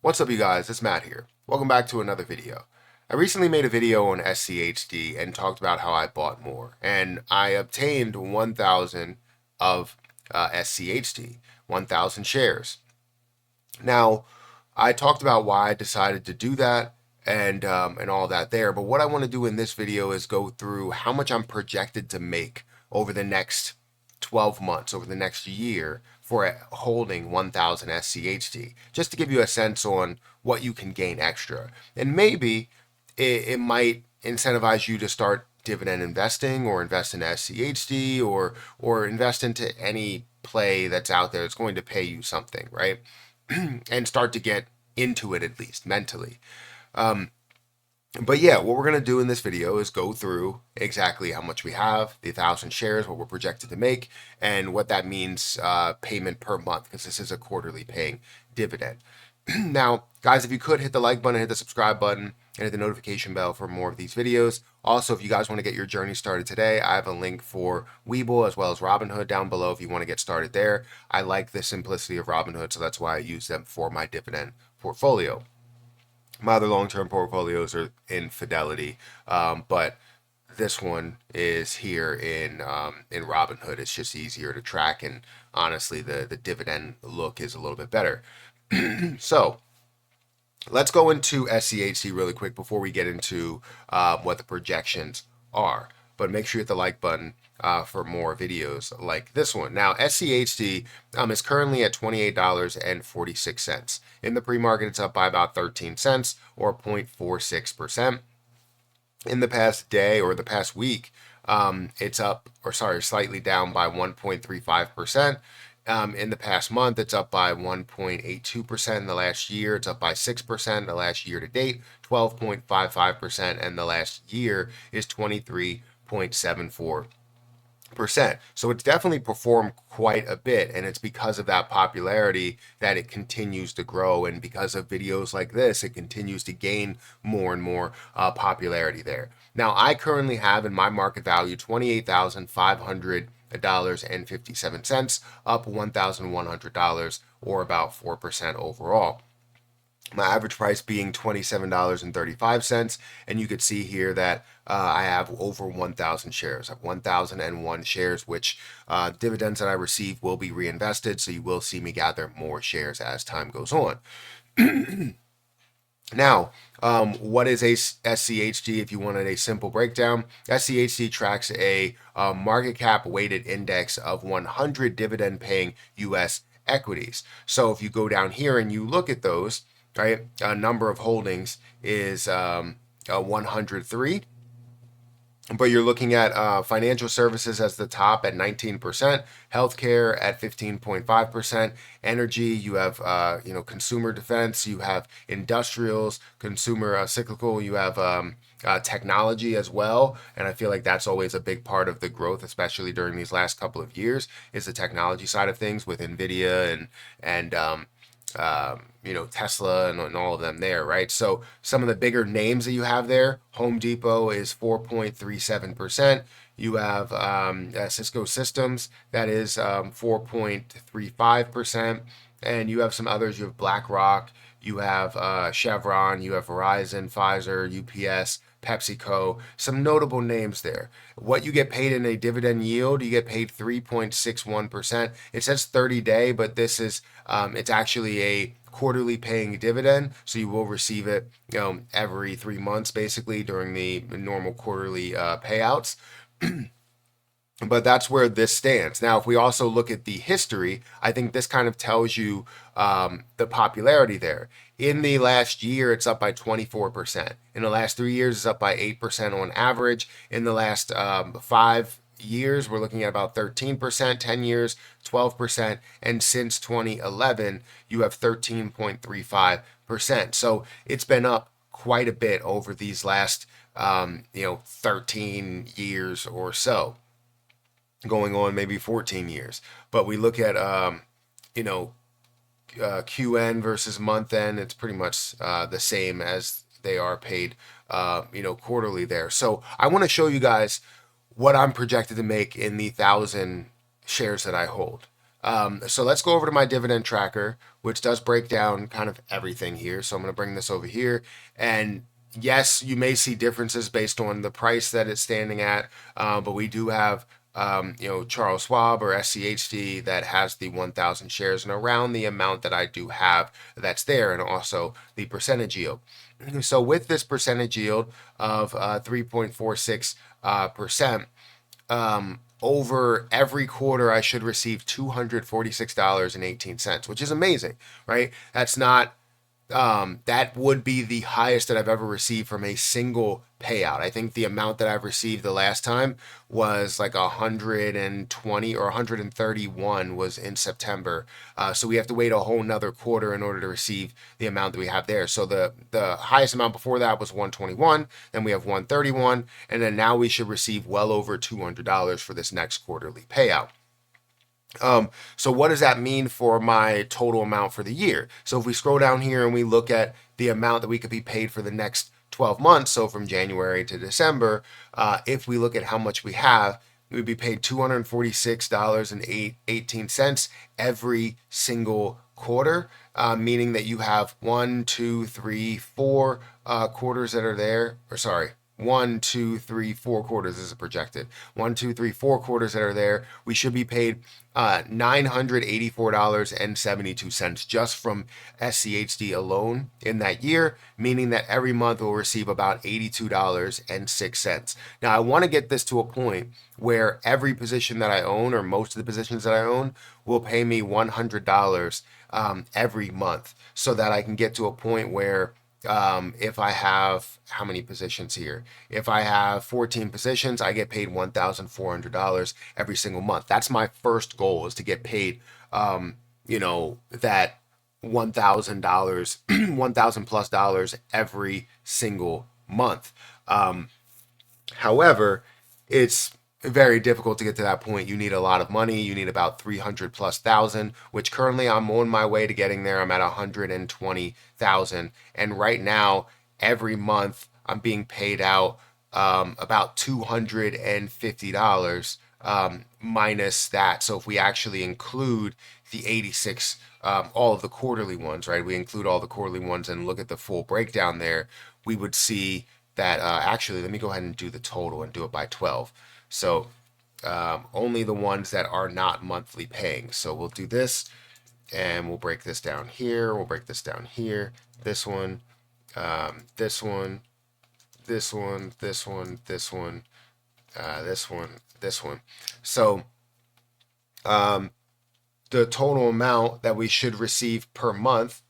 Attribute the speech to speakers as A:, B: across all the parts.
A: What's up, you guys? It's Matt here. Welcome back to another video. I recently made a video on Schd and talked about how I bought more, and I obtained 1,000 of Schd, 1,000 shares. Now, I talked about why I decided to do that and all that there, but what I want to do in this video is go through how much I'm projected to make over the next 12 months, over the next year, for holding 1,000 SCHD, just to give you a sense on what you can gain extra. And maybe it might incentivize you to start dividend investing or invest in SCHD or invest into any play that's out there that's going to pay you something, right? And start to get into it, at least mentally. But yeah, what we're going to do in this video is go through exactly how much we have, the 1,000 shares, what we're projected to make, and what that means payment per month, because this is a quarterly paying dividend. Now, guys, if you could hit the like button, hit the subscribe button, and hit the notification bell for more of these videos. Also, if you guys want to get your journey started today, I have a link for Webull as well as Robinhood down below if you want to get started there. I like the simplicity of Robinhood, so that's why I use them for my dividend portfolio. My other long-term portfolios are in Fidelity, but this one is here in Robinhood. It's just easier to track, and honestly, the dividend look is a little bit better. So let's go into SCHD really quick before we get into what the projections are. But make sure you hit the like button for more videos like this one. Now, SCHD is currently at $28.46. In the pre-market, it's up by about 13 cents or 0.46%. In the past day or the past week, it's up, or sorry, slightly down by 1.35%. In the past month, it's up by 1.82%. In the last year, it's up by 6%. In the last year to date, 12.55%. And the last year is 23.74%. So it's definitely performed quite a bit, and it's because of that popularity that it continues to grow, and because of videos like this, it continues to gain more and more popularity there. Now, I currently have in my market value $28,500.57, up $1,100 or about 4% overall. My average price being $27.35, and you could see here that I have over 1,000 shares. I have 1,001 shares, which dividends that I receive will be reinvested, so you will see me gather more shares as time goes on. Now, what is a SCHD? If you wanted a simple breakdown, SCHD tracks a market cap weighted index of 100 dividend paying U.S. equities. So if you go down here and you look at those, right, number of holdings is 103. But you're looking at financial services as the top at 19%, healthcare at 15.5%, energy, you have consumer defense, you have industrials, consumer cyclical, you have technology as well. And I feel like that's always a big part of the growth, especially during these last couple of years, is the technology side of things with NVIDIA and Tesla and all of them there, right? So some of the bigger names that you have there, Home Depot is 4.37%. You have Cisco Systems, that is 4.35%. And you have some others. You have BlackRock, you have Chevron, you have Verizon, Pfizer, UPS, PepsiCo, some notable names there. What you get paid in a dividend yield, you get paid 3.61%. It says 30-day, but this is it's actually a quarterly paying dividend, so you will receive it every 3 months basically during the normal quarterly payouts. But that's where this stands. Now, if we also look at the history, I think this kind of tells you the popularity there. In the last year, it's up by 24%. In the last 3 years, it's up by 8% on average. In the last 5 years, we're looking at about 13%, 10 years, 12%, and since 2011, you have 13.35%. So it's been up quite a bit over these last 13 years or so, going on maybe 14 years. But we look at QN versus month end, it's pretty much the same as they are paid quarterly there. So I want to show you guys what I'm projected to make in the 1,000 shares that I hold. So let's go over to my dividend tracker, which does break down kind of everything here. So I'm going to bring this over here. And yes, you may see differences based on the price that it's standing at, but we do have Charles Schwab or SCHD that has the 1,000 shares and around the amount that I do have that's there, and also the percentage yield. So with this percentage yield of 3.46%, over every quarter, I should receive $246.18, which is amazing, right? That's not that would be the highest that I've ever received from a single payout. I think the amount that I've received the last time was like 120 or 131 was in September. So we have to wait a whole nother quarter in order to receive the amount that we have there. So the highest amount before that was 121, then we have 131, and then now we should receive well over $200 for this next quarterly payout. So what does that mean for my total amount for the year? So if we scroll down here and we look at the amount that we could be paid for the next 12 months, so from January to December, if we look at how much we have, we would be paid $246.18 every single quarter, meaning that you have 1, 2, 3, 4 quarters that are there, or sorry, 1, 2, 3, 4 quarters is projected. 1, 2, 3, 4 quarters that are there. We should be paid $984.72 just from SCHD alone in that year, meaning that every month we'll receive about $82.06. Now, I want to get this to a point where every position that I own, or most of the positions that I own, will pay me $100 every month, so that I can get to a point where if I have, how many positions here? If I have 14 positions, I get paid $1,400 every single month. That's my first goal, is to get paid, that $1,000, $1,000 plus dollars every single month. However, it's very difficult to get to that point. You need a lot of money. You need about 300 plus thousand, which currently I'm on my way to getting there. I'm at 120,000. And right now, every month I'm being paid out about $250 minus that. So if we actually include the 86, all of the quarterly ones, right? We include all the quarterly ones and look at the full breakdown there, we would see that actually, let me go ahead and do the total and do it by 12. So only the ones that are not monthly paying. So we'll do this, and we'll break this down here. We'll break this down here. This one, this one, this one, this one, this one, this one, this one. So the total amount that we should receive per month,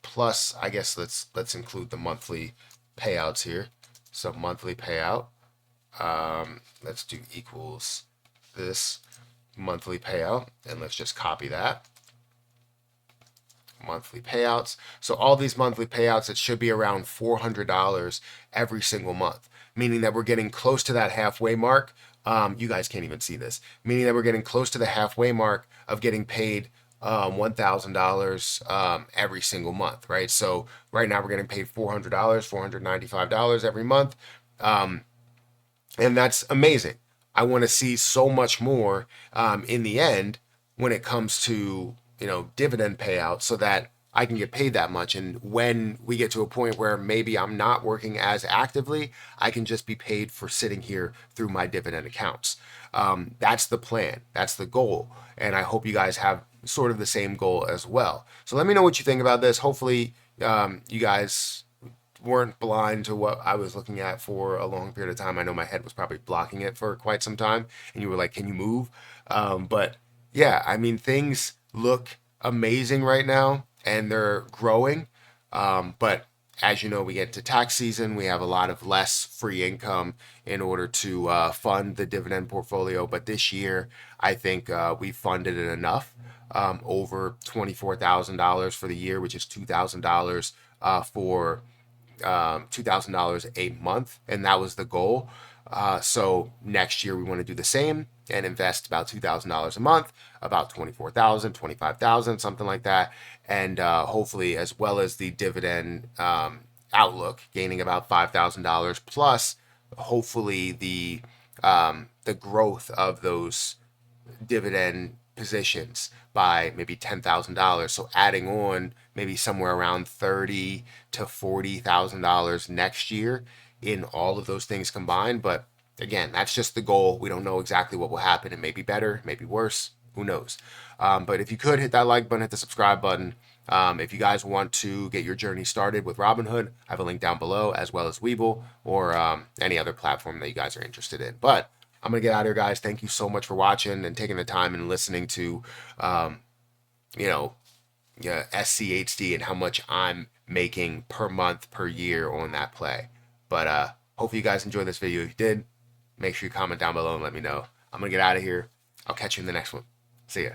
A: plus, I guess let's include the monthly payouts here. So monthly payout. Let's do equals this monthly payout, and let's just copy that. Monthly payouts. So all these monthly payouts, it should be around $400 every single month, meaning that we're getting close to that halfway mark. You guys can't even see this, meaning that we're getting close to the halfway mark of getting paid $1,000 every single month, right? So right now we're getting paid $400, $495 every month. And that's amazing. I want to see so much more in the end when it comes to, dividend payout, so that I can get paid that much. And when we get to a point where maybe I'm not working as actively, I can just be paid for sitting here through my dividend accounts. That's the plan. That's the goal. And I hope you guys have sort of the same goal as well. So let me know what you think about this. Hopefully you guys weren't blind to what I was looking at for a long period of time. I know my head was probably blocking it for quite some time, and you were like, can you move? But yeah, I mean, things look amazing right now, and they're growing. But as you know, we get to tax season, we have a lot of less free income in order to fund the dividend portfolio. But this year, I think we funded it enough, over $24,000 for the year, which is $2,000 for $2,000 a month, and that was the goal. So next year we want to do the same and invest about $2,000 a month, about 24,000, 25,000, something like that, and hopefully, as well as the dividend outlook, gaining about $5,000 plus. Hopefully, the growth of those dividend positions by maybe $10,000. So adding on maybe somewhere around $30,000 to $40,000 next year in all of those things combined. But again, that's just the goal. We don't know exactly what will happen. It may be better, maybe worse. Who knows? But if you could hit that like button, hit the subscribe button. If you guys want to get your journey started with Robinhood, I have a link down below, as well as Webull or any other platform that you guys are interested in. But I'm going to get out of here, guys. Thank you so much for watching and taking the time and listening to, you know, SCHD and how much I'm making per month, per year on that play. But hopefully you guys enjoyed this video. If you did, make sure you comment down below and let me know. I'm going to get out of here. I'll catch you in the next one. See ya.